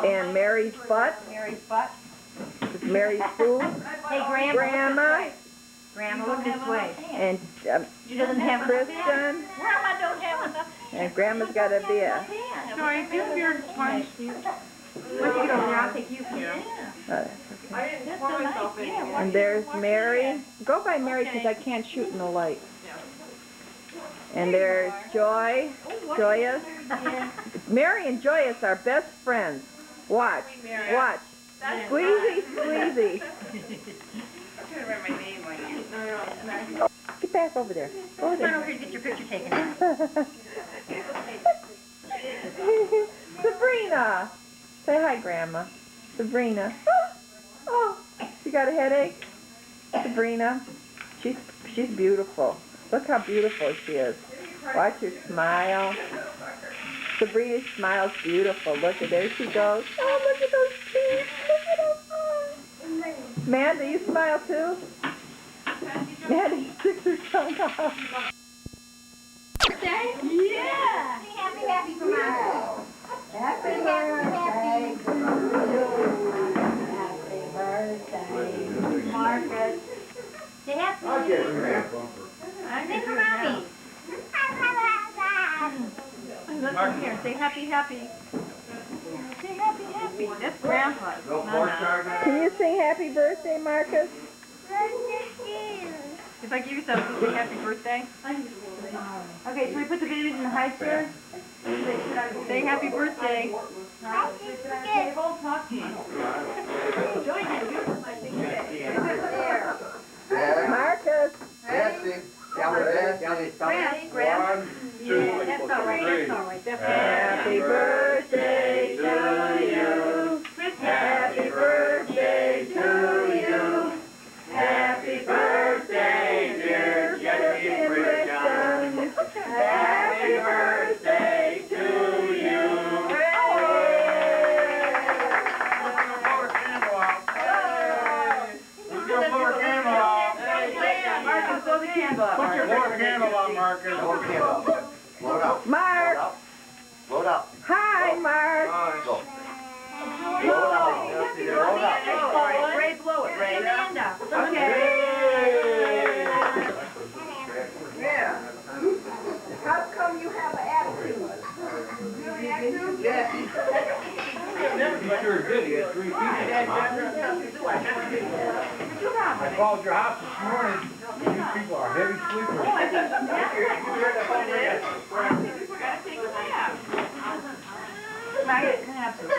And Mary's butt. Mary's butt. It's Mary's food. Hey, Grandma. Grandma. Grandma, look this way. And She doesn't have Kristen. Grandma don't have enough. And Grandma's got a beer. Sorry, do your punch. Once you get over there, I'll take you here. I didn't pour myself in. And there's Mary. Go by Mary because I can't shoot in the light. And there's Joy. Joyous. Mary and Joyous are best friends. Watch. Watch. Squeezy, squeezy. Get back over there. Go Come on there. over here to get your picture taken. Sabrina. Say hi, Grandma. Sabrina. Oh, she got a headache? Sabrina. She's beautiful. Look how beautiful she is. Watch her smile. Sabrina's smile's beautiful. Look at there she goes. Oh, look at those teeth. Look at those eyes. Amanda, you smile too? Amanda sticks her tongue out. Yeah. Happy, happy for Mom. Happy birthday to you. Happy birthday, Marcus. Say happy. I'll get her a bumper. Say for Mommy. Listen here, say happy, happy. Say happy, happy. That's Grandpa. No pork char now? Can you sing happy birthday, Marcus? If I give you something, say happy birthday. Okay, should we put the babies in the high chair? Say happy birthday. Dad, Marcus. Nancy, down with Dad, down with Grandma. 1, 2, That's all right, that's all right. That's all right. Happy birthday to you. Happy birthday to you. Happy birthday, dear Jesse Christian. Happy birthday to you. Marcus, blow the candle out. Put your candle on, Marcus. Blow the candle. Blow it out. Mark. Blow it out. Hi, Mark. Go. Blow it out. Nancy, blow it out. Ray, blow it, Ray. Amanda. Okay. Yeah. How come you have an attitude? He sure did. He had 3 people. I called your house this morning. These people are heavy sleepers. Maggot can have some.